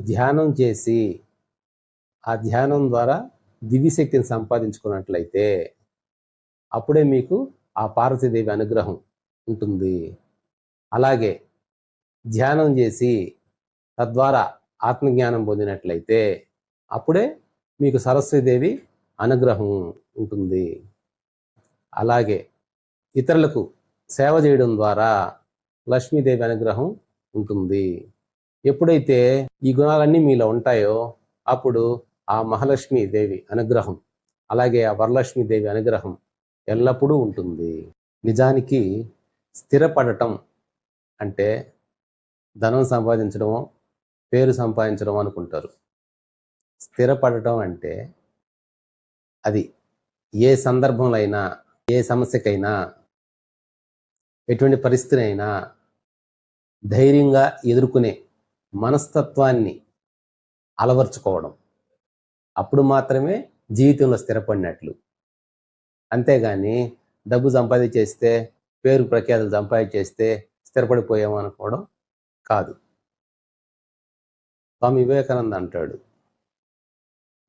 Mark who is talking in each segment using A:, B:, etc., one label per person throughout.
A: ధ్యానం చేసి ఆ ధ్యానం ద్వారా దివ్యశక్తిని సంపాదించుకున్నట్లయితే అప్పుడే మీకు ఆ పార్వతీదేవి అనుగ్రహం ఉంటుంది. అలాగే ధ్యానం చేసి తద్వారా ఆత్మజ్ఞానం పొందినట్లయితే అప్పుడే మీకు సరస్వతీదేవి అనుగ్రహం ఉంటుంది. అలాగే ఇతరులకు సేవ చేయడం ద్వారా లక్ష్మీదేవి అనుగ్రహం ఉంటుంది. ఎప్పుడైతే ఈ గుణాలన్నీ మీలో ఉంటాయో అప్పుడు ఆ మహాలక్ష్మీదేవి అనుగ్రహం, అలాగే ఆ వరలక్ష్మీదేవి అనుగ్రహం ఎల్లప్పుడూ ఉంటుంది. నిజానికి స్థిరపడటం అంటే ధనం సంపాదించడమో పేరు సంపాదించడం అనుకుంటారు. స్థిరపడటం అంటే అది ఏ సందర్భంలో అయినా, ఏ సమస్యకైనా, ఎటువంటి పరిస్థితి అయినా ధైర్యంగా ఎదుర్కొనే మనస్తత్వాన్ని అలవర్చుకోవడం. అప్పుడు మాత్రమే జీవితంలో స్థిరపడినట్లు. అంతేగాని డబ్బు సంపాదించేస్తే, పేరు ప్రఖ్యాతులు సంపాదించేస్తే స్థిరపడిపోయాము అనుకోవడం కాదు. స్వామి వివేకానంద అంటాడు,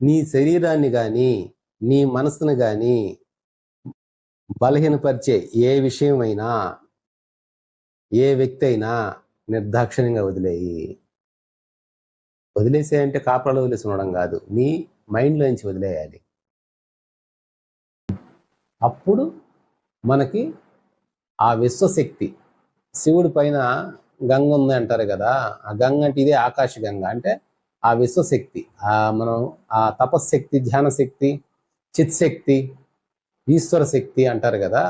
A: నీ శరీరాన్ని కానీ నీ మనసును కానీ బలహీనపరిచే ఏ విషయమైనా, ఏ వ్యక్తి అయినా నిర్దాక్షిణ్యంగా వదిలేయి. వదిలేసే అంటే కాపరాలు వదిలేసి ఉండడం కాదు, నీ మైండ్లోంచి వదిలేయాలి. అప్పుడు మనకి ఆ విశ్వశక్తి, శివుడి పైన గంగ ఉంది అంటారు కదా, ఆ గంగ అంటే ఇదే ఆకాశ గంగ, అంటే ఆ విశ్వశక్తి, మనం ఆ తపశక్తి, ధ్యానశక్తి, చిత్శక్తి, ఈశ్వర శక్తి అంటారు కదా,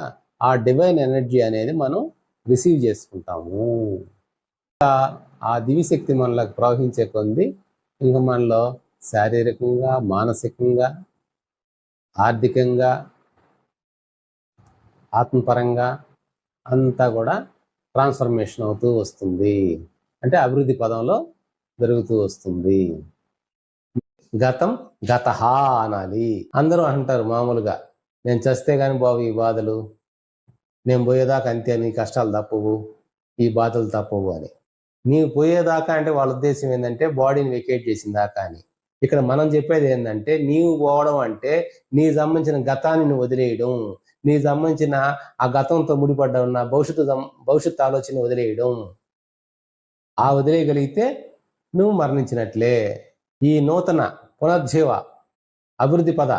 A: ఆ డివైన్ ఎనర్జీ అనేది మనం రిసీవ్ చేసుకుంటాము. ఆ దివ్యశక్తి మనలోకి ప్రవహించే కొంది ఇంకా మనలో శారీరకంగా, మానసికంగా, ఆర్థికంగా, ఆత్మపరంగా అంతా కూడా ట్రాన్స్ఫర్మేషన్ అవుతూ వస్తుంది. అంటే అభివృద్ధి పదంలో జరుగుతూ వస్తుంది. గతం గతహ అనాలి. అందరూ అంటారు మామూలుగా, నేను చస్తే కానీ బాబు ఈ బాధలు, నేను పోయేదాకా అంతే, నీ కష్టాలు తప్పవు, ఈ బాధలు తప్పవు అని. నీవు పోయేదాకా అంటే వాళ్ళ ఉద్దేశం ఏంటంటే బాడీని వెకేట్ చేసిన దాకా అని. ఇక్కడ మనం చెప్పేది ఏంటంటే, నీవు పోవడం అంటే నీ సంబంధించిన గతాన్ని నువ్వు వదిలేయడం, నీ సంబంధించిన ఆ గతంతో ముడిపడ్డ ఉన్న భవిష్యత్తు ఆలోచన వదిలేయడం. ఆ వదిలేయగలిగితే నువ్వు మరణించినట్లే. ఈ నూతన పునర్జీవ అభివృద్ధి పద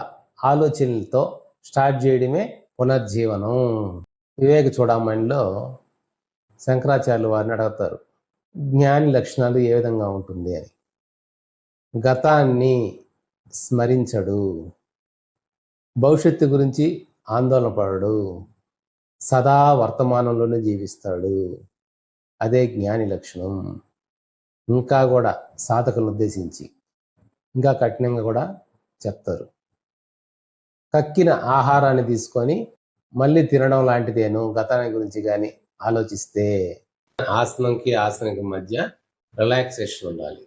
A: ఆలోచనలతో స్టార్ట్ చేయడమే పునర్జీవనం. వివేక చూడమణిలో శంకరాచార్యులు వారిని అడుగుతారు, జ్ఞాని లక్షణాలు ఏ విధంగా ఉంటుంది అని. గతాన్ని స్మరించడు, భవిష్యత్తు గురించి ఆందోళన పడడు, సదా వర్తమానంలోనే జీవిస్తాడు. అదే జ్ఞాని లక్షణం. ఇంకా కూడా సాధకులను ఉద్దేశించి ఇంకా కఠినంగా కూడా చెప్తారు, కక్కిన ఆహారాన్ని తీసుకొని మళ్ళీ తినడం లాంటిదేను గతాన్ని గురించి కానీ ఆలోచిస్తే. ఆసనంకి ఆసనంకి మధ్య రిలాక్సేషన్ ఉండాలి.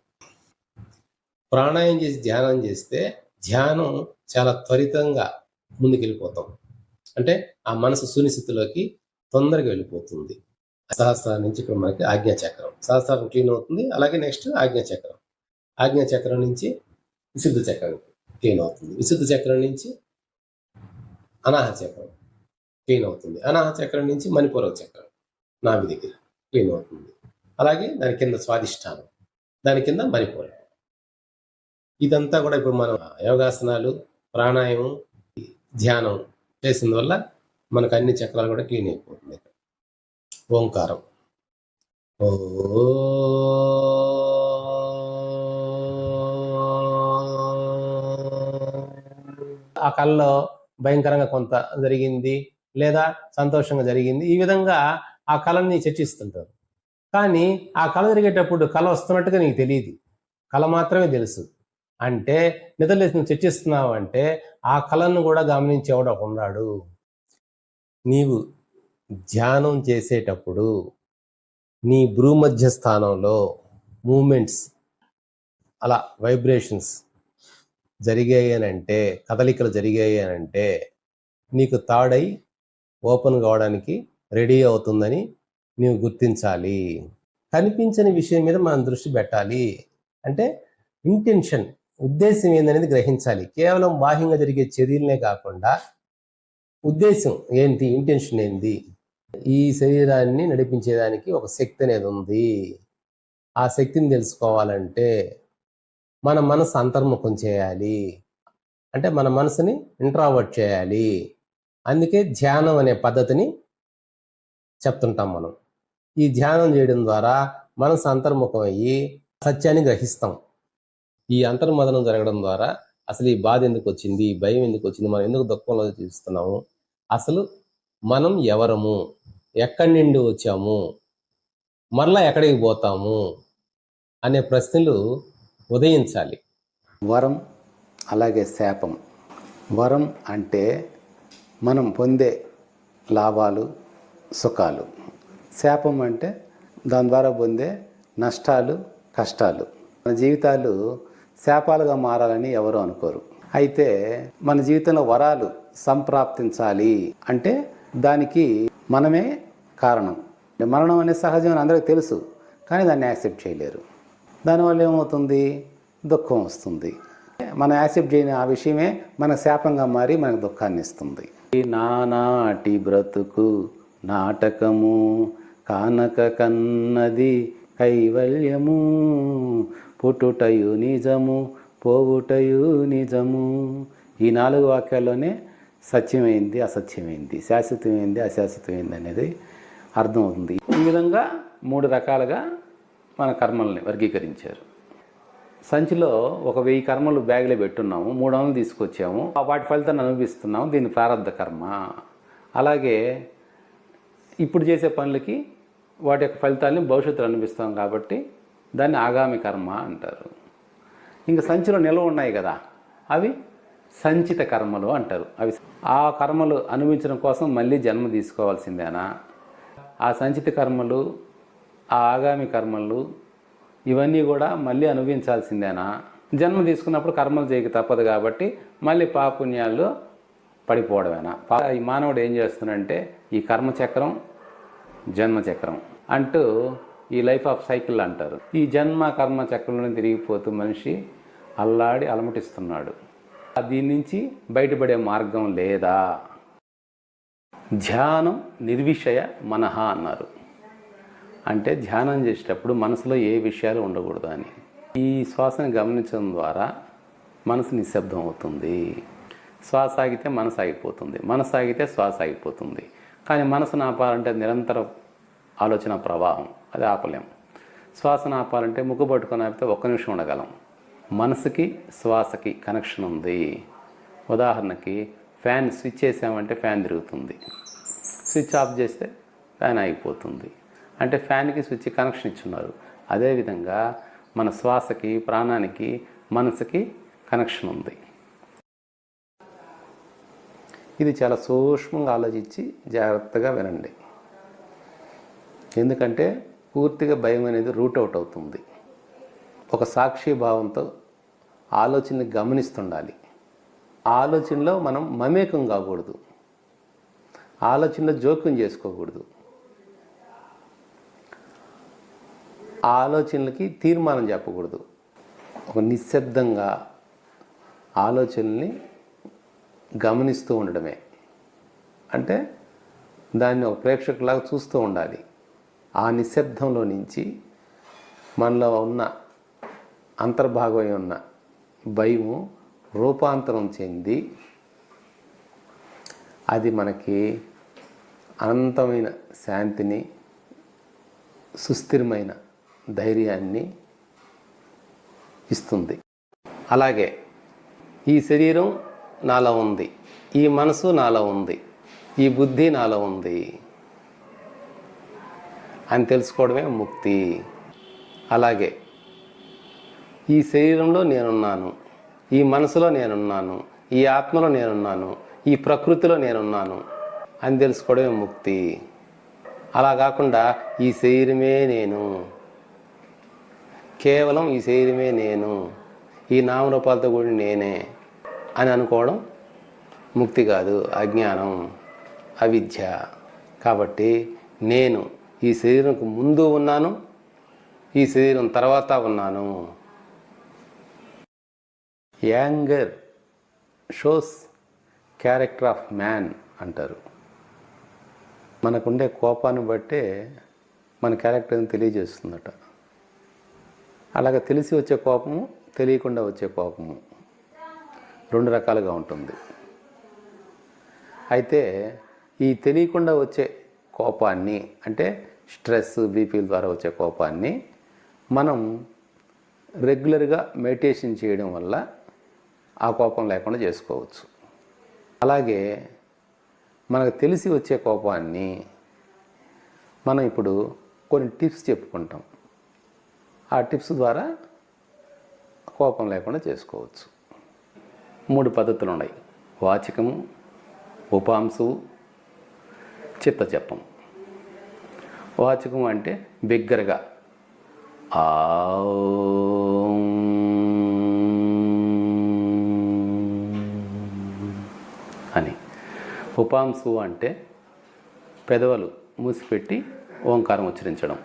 A: ప్రాణాయామం చేసి ధ్యానం చేస్తే ధ్యానం చాలా త్వరితంగా ముందుకెళ్ళిపోతాం. అంటే ఆ మనసు శూన్యస్థితిలోకి తొందరగా వెళ్ళిపోతుంది. సహస్రారం నుంచి ఇక్కడ మనకి ఆజ్ఞాచక్రం, సహస్రారం క్లీన్ అవుతుంది. అలాగే నెక్స్ట్ ఆజ్ఞాచక్రం, ఆజ్ఞాచక్రం నుంచి విశుద్ధ చక్రం క్లీన్ అవుతుంది. విశుద్ధ చక్రం నుంచి అనాహత చక్రం క్లీన్ అవుతుంది. అనాహత చక్రం నుంచి మణిపూరక చక్రం నాభి దగ్గర క్లీన్ అవుతుంది. అలాగే దాని కింద స్వాధిష్టానం, దాని కింద మణిపూరకం. ఇదంతా కూడా ఇప్పుడు మనం యోగాసనాలు, ప్రాణాయామం, ధ్యానం చేసిన వల్ల మనకు అన్ని చక్రాలు కూడా క్లీన్ అయిపోతుంది. ఓంకారం, ఓ ఆ కళలో భయంకరంగా కొంత జరిగింది లేదా సంతోషంగా జరిగింది, ఈ విధంగా ఆ కళని చర్చిస్తుంటారు. కానీ ఆ కళ జరిగేటప్పుడు కళ వస్తున్నట్టుగా నీకు తెలియదు, కళ మాత్రమే తెలుసు. అంటే నిద్రలేసి నువ్వు చర్చిస్తున్నావు అంటే ఆ కళను కూడా గమనించేవాడు ఉన్నాడు. నీవు ధ్యానం చేసేటప్పుడు నీ భ్రూమధ్య స్థానంలో మూమెంట్స్, అలా వైబ్రేషన్స్ జరిగాయి అని అంటే, కదలికలు జరిగాయి అని అంటే నీకు తాడై ఓపెన్ కావడానికి రెడీ అవుతుందని నీవు గుర్తించాలి. కనిపించని విషయం మీద మనం దృష్టి పెట్టాలి. అంటే ఇంటెన్షన్, ఉద్దేశం ఏందనేది గ్రహించాలి. కేవలం బాహ్యంగా జరిగే చర్యలనే కాకుండా ఉద్దేశం ఏంటి, ఇంటెన్షన్ ఏంది. ఈ శరీరాన్ని నడిపించేదానికి ఒక శక్తి అనేది ఉంది. ఆ శక్తిని తెలుసుకోవాలంటే మన మనసు అంతర్ముఖం చేయాలి. అంటే మన మనసుని ఇంట్రావర్ట్ చేయాలి. అందుకే ధ్యానం అనే పద్ధతిని చెప్తుంటాం మనం. ఈ ధ్యానం చేయడం ద్వారా మనసు అంతర్ముఖం అయ్యి సత్యాన్ని గ్రహిస్తాం. ఈ అంతర్మదనం జరగడం ద్వారా అసలు ఈ బాధ ఎందుకు వచ్చింది, ఈ భయం ఎందుకు వచ్చింది, మనం ఎందుకు దుఃఖంలో జీవిస్తున్నాము, అసలు మనం ఎవరము, ఎక్కడి నుండి వచ్చాము, మరలా ఎక్కడికి పోతాము అనే ప్రశ్నలు ఉదయించాలి.
B: వరం అలాగే శాపం. వరం అంటే మనం పొందే లాభాలు, సుఖాలు. శాపం అంటే దాని ద్వారా పొందే నష్టాలు, కష్టాలు. మన జీవితాలు శాపాలుగా మారాలని ఎవరు అనుకోరు. అయితే మన జీవితంలో వరాలు సంప్రాప్తించాలి అంటే దానికి మనమే కారణం. మరణం అనేది సహజం అని అందరికీ తెలుసు, కానీ దాన్ని యాక్సెప్ట్ చేయలేరు. దానివల్ల ఏమవుతుంది, దుఃఖం వస్తుంది. మనం యాక్సెప్ట్ చేయని ఆ విషయమే మన శాపంగా మారి మనకు దుఃఖాన్ని ఇస్తుంది. నానాటి బ్రతుకు నాటకము కానక కన్నది కైవల్యము, పుట్టుటయు నిజము పోవుటయు నిజము. ఈ 4 వాక్యాల్లోనే సత్యమైంది, అసత్యమైంది, శాశ్వతమైంది, అశాశ్వతమైంది అనేది అర్థమవుతుంది. ఈ విధంగా 3 రకాలుగా మన కర్మల్ని వర్గీకరించారు. సంచిలో 1000 కర్మలు బ్యాగ్లో పెట్టున్నాము, 300 తీసుకొచ్చాము, వాటి ఫలితాన్ని అనుభవిస్తున్నాము. దీన్ని ప్రారంధ కర్మ. అలాగే ఇప్పుడు చేసే పనులకి వాటి యొక్క ఫలితాన్ని భవిష్యత్తులో అనుభవిస్తాం కాబట్టి దాన్ని ఆగామి కర్మ అంటారు. ఇంకా సంచిలో నిల్వ ఉన్నాయి కదా, అవి సంచిత కర్మలు అంటారు. అవి ఆ కర్మలు అనుభవించడం కోసం మళ్ళీ జన్మ తీసుకోవాల్సిందేనా? ఆ సంచిత కర్మలు, ఆ ఆగామి కర్మలు ఇవన్నీ కూడా మళ్ళీ అనుభవించాల్సిందేనా? జన్మ తీసుకున్నప్పుడు కర్మలు చేయక తప్పదు కాబట్టి మళ్ళీ పాపుణ్యాల్లో పడిపోవడమేనా? ఈ మానవుడు ఏం చేస్తున్నాడంటే ఈ కర్మచక్రం, జన్మచక్రం అంటూ ఈ లైఫ్ ఆఫ్ సైకిల్ అంటారు. ఈ జన్మ కర్మ చక్రంలో తిరిగిపోతూ మనిషి అల్లాడి అలమటిస్తున్నాడు. దీని నుంచి బయటపడే మార్గం లేదా? ధ్యానం నిర్విషయ మనహ అన్నారు. అంటే ధ్యానం చేసేటప్పుడు మనసులో ఏ విషయాలు ఉండకూడదు అని. ఈ శ్వాసను గమనించడం ద్వారా మనసు నిశ్శబ్దం అవుతుంది. శ్వాస ఆగితే మనసు ఆగిపోతుంది, మనసు ఆగితే శ్వాస ఆగిపోతుంది. కానీ మనసును ఆపాలంటే నిరంతర ఆలోచన ప్రవాహం, అది ఆపలేం. శ్వాసను ఆపాలంటే ముక్కు పట్టుకొని ఆపితే 1 నిమిషం ఉండగలం. మనసుకి శ్వాసకి కనెక్షన్ ఉంది. ఉదాహరణకి ఫ్యాన్ స్విచ్ చేసామంటే ఫ్యాన్ తిరుగుతుంది, స్విచ్ ఆఫ్ చేస్తే ఫ్యాన్ ఆగిపోతుంది. అంటే ఫ్యాన్కి స్విచ్ కనెక్షన్ ఇచ్చున్నారు. అదేవిధంగా మన శ్వాసకి, ప్రాణానికి, మనసుకి కనెక్షన్ ఉంది. ఇది చాలా సూక్ష్మంగా ఆలోచించి జాగ్రత్తగా వినండి. ఎందుకంటే పూర్తిగా భయం అనేది రూట్ అవుట్ అవుతుంది. ఒక సాక్షి భావంతో ఆలోచనని గమనిస్తుండాలి. ఆలోచనలో మనం మమేకం కాకూడదు, ఆలోచనలో జోక్యం చేసుకోకూడదు, ఆలోచనలకి తీర్మానం చెప్పకూడదు. ఒక నిశ్శబ్దంగా ఆలోచనల్ని గమనిస్తూ ఉండడమే. అంటే దాన్ని ఒక ప్రేక్షకులాగా చూస్తూ ఉండాలి. ఆ నిశ్శబ్దంలో నుంచి మనలో ఉన్న అంతర్భాగమై ఉన్న భయము రూపాంతరం చెంది అది మనకి అనంతమైన శాంతిని, సుస్థిరమైన ధైర్యాన్ని ఇస్తుంది. అలాగే ఈ శరీరం నాలో ఉంది, ఈ మనసు నాలో ఉంది, ఈ బుద్ధి నాలో ఉంది అని తెలుసుకోవడమే ముక్తి. అలాగే ఈ శరీరంలో నేనున్నాను, ఈ మనసులో నేనున్నాను, ఈ ఆత్మలో నేనున్నాను, ఈ ప్రకృతిలో నేనున్నాను అని తెలుసుకోవడమే ముక్తి. అలా కాకుండా ఈ శరీరమే నేను, కేవలం ఈ శరీరమే నేను, ఈ నామరూపాలతో కూడిన నేనే అని అనుకోవడం ముక్తి కాదు, అజ్ఞానం, అవిద్య. కాబట్టి నేను ఈ శరీరంకు ముందు ఉన్నాను, ఈ శరీరం తర్వాత ఉన్నాను anger shows character of man అంటారు. మనకుండే కోపాన్ని బట్టే మన క్యారెక్టర్ని తెలియజేస్తుందట. అలాగే తెలిసి వచ్చే కోపము, తెలియకుండా వచ్చే కోపము 2 రకాలుగా ఉంటుంది. అయితే ఈ తెలియకుండా వచ్చే కోపాన్ని, అంటే స్ట్రెస్, బీపీల ద్వారా వచ్చే కోపాన్ని మనం రెగ్యులర్గా మెడిటేషన్ చేయడం వల్ల ఆ కోపం లేకుండా చేసుకోవచ్చు. అలాగే మనకు తెలిసి వచ్చే కోపాన్ని మనం ఇప్పుడు కొన్ని టిప్స్ చెప్పుకుంటాం. ఆ టిప్స్ ద్వారా కోపం లేకుండా చేసుకోవచ్చు. 3 పద్ధతులు ఉన్నాయి: వాచికము, ఉపాంశువు, చిత్తజపం. వాచికం అంటే బిగ్గరగా అని. ఉపాంశువు అంటే పెదవులు మూసిపెట్టి ఓంకారం ఉచ్చరించడం.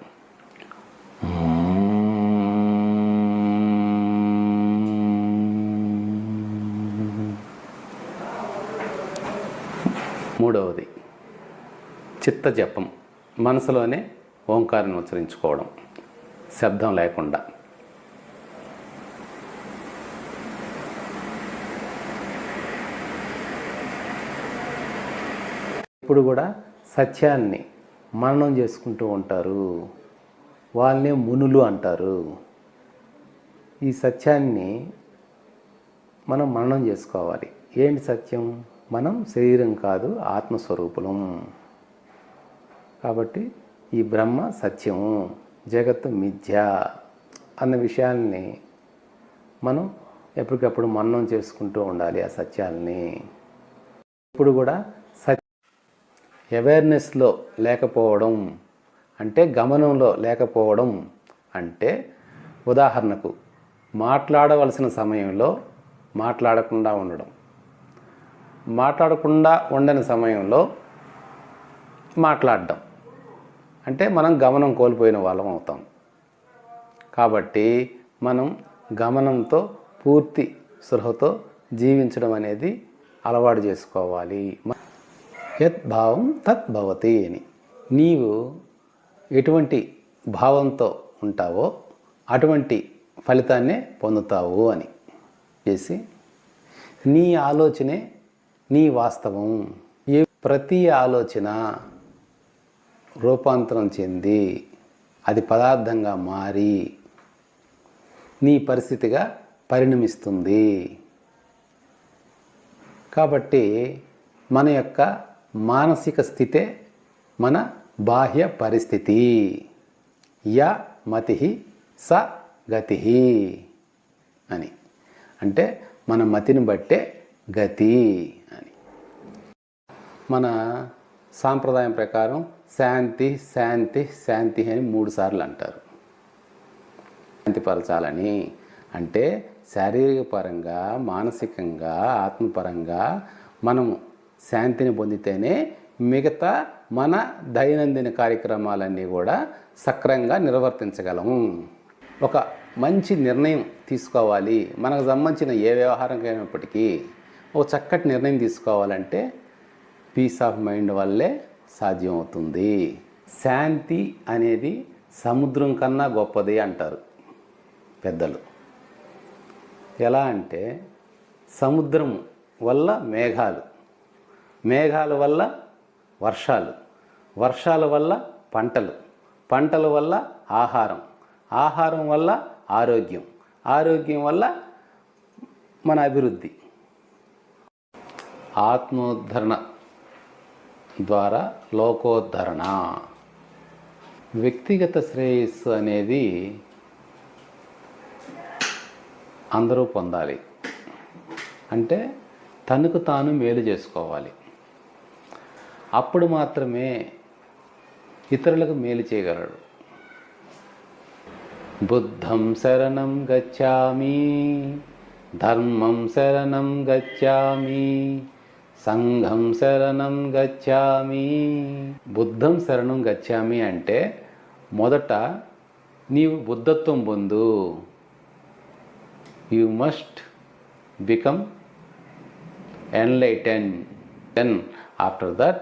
B: మూడవది చిత్తజపం, మనసులోనే ఓంకారాన్ని ఉచ్చరించుకోవడం శబ్దం లేకుండా. ఇప్పుడు కూడా సత్యాన్ని మననం చేసుకుంటూ ఉంటారు. వాళ్ళనే మునులు అంటారు. ఈ సత్యాన్ని మనం మననం చేసుకోవాలి. ఏంటి సత్యం? మనం శరీరం కాదు, ఆత్మస్వరూపులం. కాబట్టి ఈ బ్రహ్మ సత్యము, జగత్తు మిథ్య అన్న విషయాల్ని మనం ఎప్పటికప్పుడు మననం చేసుకుంటూ ఉండాలి. ఆ సత్యాల్ని ఇప్పుడు కూడా అవేర్నెస్లో లేకపోవడం అంటే, గమనంలో లేకపోవడం అంటే, ఉదాహరణకు మాట్లాడవలసిన సమయంలో మాట్లాడకుండా ఉండడం, మాట్లాడకుండా ఉండని సమయంలో మాట్లాడడం అంటే మనం గమనం కోల్పోయిన వాళ్ళం అవుతాం. కాబట్టి మనం గమనంతో, పూర్తి స్పృహతో జీవించడం అనేది అలవాటు చేసుకోవాలి. యద్భావం తద్భవతి అని. నీవు ఎటువంటి భావంతో ఉంటావో అటువంటి ఫలితాన్నే పొందుతావు అని చేసి, నీ ఆలోచనే నీ వాస్తవం. ప్రతి ఆలోచన రూపాంతరం చెంది అది పదార్థంగా మారి నీ పరిస్థితిగా పరిణమిస్తుంది. కాబట్టి మన యొక్క మానసిక స్థితే మన బాహ్య పరిస్థితి. య మతి స గతి అని. అంటే మన మతిని బట్టే గతి అని. మన సాంప్రదాయం ప్రకారం శాంతి శాంతి శాంతి అని 3 సార్లు అంటారు. శాంతిపరచాలని అంటే శారీరక పరంగా, మానసికంగా, ఆత్మపరంగా మనము శాంతిని పొందితేనే మిగతా మన దైనందిన కార్యక్రమాలన్నీ కూడా సక్రమంగా నిర్వర్తించగలము. ఒక మంచి నిర్ణయం తీసుకోవాలి, మనకు సంబంధించిన ఏ వ్యవహారంకైనప్పటికీ ఒక చక్కటి నిర్ణయం తీసుకోవాలంటే పీస్ ఆఫ్ మైండ్ వల్లే సాధ్యమవుతుంది. శాంతి అనేది సముద్రం కన్నా గొప్పది అంటారు పెద్దలు. ఎలా అంటే, సముద్రం వల్ల మేఘాలు, మేఘాల వల్ల వర్షాలు, వర్షాల వల్ల పంటలు, పంటల వల్ల ఆహారం, ఆహారం వల్ల ఆరోగ్యం, ఆరోగ్యం వల్ల మన అభివృద్ధి. ఆత్మోద్ధరణ ద్వారా లోకోద్ధరణ. వ్యక్తిగత శ్రేయస్సు అనేది అందరూ పొందాలి. అంటే తనకు తాను మేలు చేసుకోవాలి. అప్పుడు మాత్రమే ఇతరులకు మేలు చేయగలడు. బుద్ధం శరణం గచ్ఛామి, ధర్మం శరణం గచ్ఛామి, సంఘం శరణం గచ్ఛామి. బుద్ధం శరణం గచ్ఛామి అంటే మొదట నీవు బుద్ధత్వం పొందు. You must become enlightened. Then after that,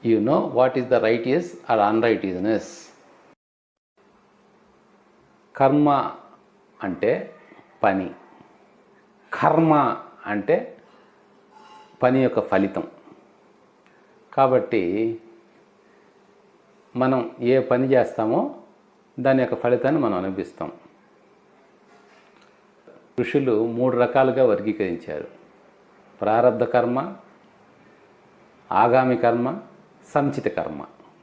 B: you know what is the righteous or unrighteousness. కర్మ అంటే పని, కర్మ అంటే పని యొక్క ఫలితం. కాబట్టి మనం ఏ పని చేస్తామో దాని యొక్క ఫలితాన్ని మనం అనుభవిస్తాం. ఋషులు 3 రకాలుగా వర్గీకరించారు: ప్రారబ్ధ కర్మ, ఆగామి కర్మ, సంచిత కర్మ.